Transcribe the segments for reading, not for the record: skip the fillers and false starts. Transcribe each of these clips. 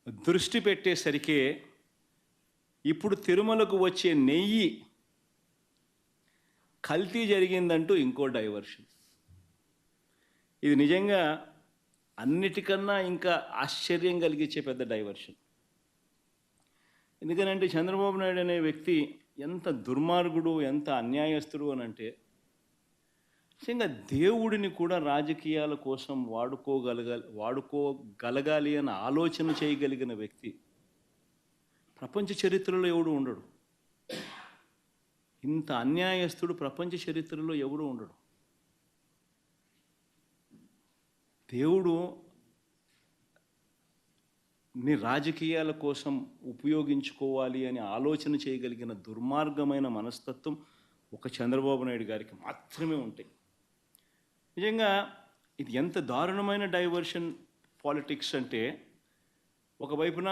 దృష్టి పెట్టేసరికి ఇప్పుడు తిరుమలకు వచ్చే నెయ్యి కల్తీ జరిగిందంటూ ఇంకో డైవర్షన్. ఇది నిజంగా అన్నిటికన్నా ఇంకా ఆశ్చర్యం కలిగించే పెద్ద డైవర్షన్. ఎందుకనంటే చంద్రబాబు నాయుడు అనే వ్యక్తి ఎంత దుర్మార్గుడు, ఎంత అన్యాయస్తుడు అని అంటే, నిజంగా దేవుడిని కూడా రాజకీయాల కోసం వాడుకోగలగాలి అని ఆలోచన చేయగలిగిన వ్యక్తి ప్రపంచ చరిత్రలో ఎవడు ఉండడు. ఇంత అన్యాయస్తుడు ప్రపంచ చరిత్రలో ఎవడు ఉండడు. దేవుడు నీ రాజకీయాల కోసం ఉపయోగించుకోవాలి అని ఆలోచన చేయగలిగిన దుర్మార్గమైన మనస్తత్వం ఒక చంద్రబాబు నాయుడు గారికి మాత్రమే ఉంటాయి. నిజంగా ఇది ఎంత దారుణమైన డైవర్షన్ పాలిటిక్స్ అంటే, ఒకవైపున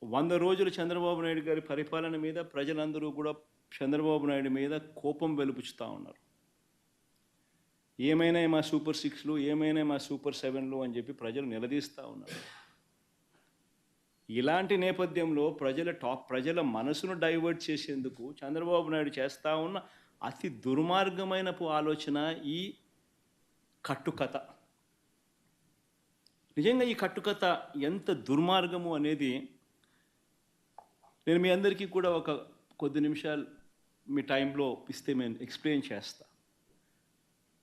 100 రోజులు చంద్రబాబు నాయుడు గారి పరిపాలన మీద ప్రజలందరూ కూడా చంద్రబాబు నాయుడు మీద కోపం వెలుపుచుతూ ఉన్నారు. ఏమైనా మా సూపర్ 6లు, ఏమైనా మా సూపర్ 7లు అని చెప్పి ప్రజలు నిలదీస్తూ ఉన్నారు. ఇలాంటి నేపథ్యంలో ప్రజల మనసును డైవర్ట్ చేసేందుకు చంద్రబాబు నాయుడు చేస్తూ ఉన్న అతి దుర్మార్గమైన ఆలోచన ఈ కట్టుకథ. నిజంగా ఈ కట్టుకథ ఎంత దుర్మార్గము అనేది నేను మీ అందరికీ కూడా ఒక కొద్ది నిమిషాలు మీ టైంలో ఇస్తే నేను ఎక్స్ప్లెయిన్ చేస్తా.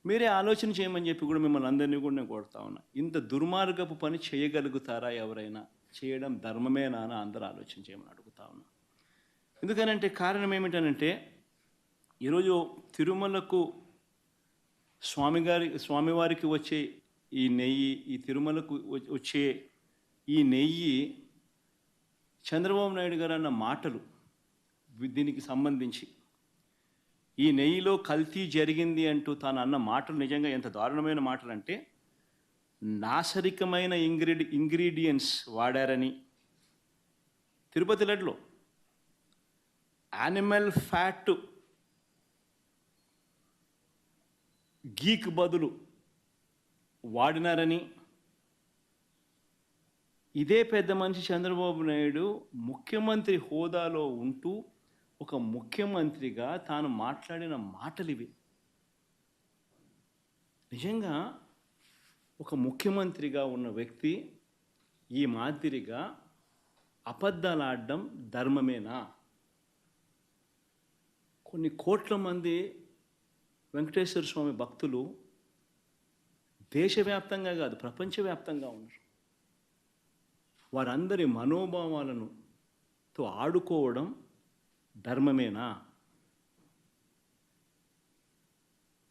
మీరే ఆలోచన చేయమని చెప్పి కూడా మిమ్మల్ని అందరినీ కూడా నేను కొడతా ఉన్నా. ఇంత దుర్మార్గపు పని చేయగలుగుతారా ఎవరైనా? చేయడం ధర్మమేనా అని అందరూ ఆలోచన చేయమని అడుగుతా ఉన్నా. ఎందుకనంటే కారణం ఏమిటనంటే, ఈరోజు తిరుమలకు స్వామివారికి వచ్చే ఈ నెయ్యి, ఈ తిరుమలకు వచ్చే ఈ నెయ్యి చంద్రబాబు నాయుడు గారు అన్న మాటలు, దీనికి సంబంధించి ఈ నెయ్యిలో కల్తీ జరిగింది అంటూ తాను అన్న మాటలు నిజంగా ఎంత దారుణమైన మాటలు అంటే, నాసరికమైన ఇంగ్రీడియంట్స్ వాడారని, తిరుపతి లడ్డులో యానిమల్ ఫ్యాట్ గీక్ బదులు వాడినారని, ఇదే పెద్ద మనిషి చంద్రబాబు నాయుడు ముఖ్యమంత్రి హోదాలో ఉంటూ ఒక ముఖ్యమంత్రిగా తాను మాట్లాడిన మాటలు ఇవి. నిజంగా ఒక ముఖ్యమంత్రిగా ఉన్న వ్యక్తి ఈ మాదిరిగా అబద్ధాలు ఆడడం ధర్మమేనా? కొన్ని కోట్ల మంది వెంకటేశ్వర స్వామి భక్తులు దేశవ్యాప్తంగా కాదు ప్రపంచవ్యాప్తంగా ఉన్నారు. వారందరి మనోభావాలతో ఆడుకోవడం ధర్మమేనా?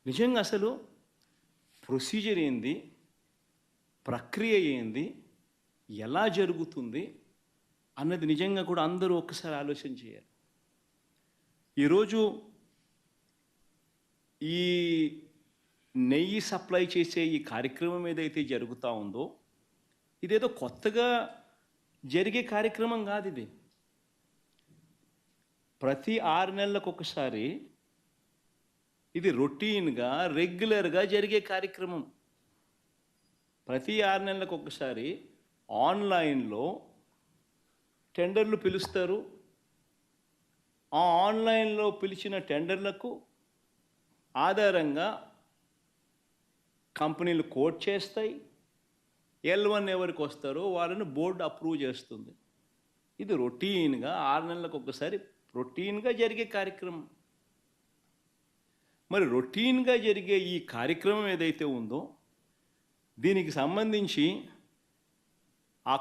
నిజంగా అసలు ప్రొసీజర్ ఏంది, ప్రక్రియ ఏంది, ఎలా జరుగుతుంది అన్నది నిజంగా కూడా అందరూ ఒక్కసారి ఆలోచన చేయాలి. ఈరోజు ఈ నెయ్యి సప్లై చేసే ఈ కార్యక్రమం ఏదైతే జరుగుతూ ఉందో, ఇదేదో కొత్తగా జరిగే కార్యక్రమం కాదు. ఇది ప్రతి 6 నెలలకు ఒకసారి ఇది రొటీన్గా రెగ్యులర్గా జరిగే కార్యక్రమం. ప్రతి 6 నెలలకు ఒకసారి ఆన్లైన్లో టెండర్లు పిలుస్తారు. ఆ ఆన్లైన్లో పిలిచిన టెండర్లకు ఆధారంగా కంపెనీలు కోట్ చేస్తాయి. L1 ఎవరికి వస్తారో వాళ్ళని బోర్డు అప్రూవ్ చేస్తుంది. ఇది రొటీన్గా 6 నెలలకు ఒకసారి రొటీన్గా జరిగే కార్యక్రమం. మరి రొటీన్గా జరిగే ఈ కార్యక్రమం ఏదైతే ఉందో, దీనికి సంబంధించి ఆ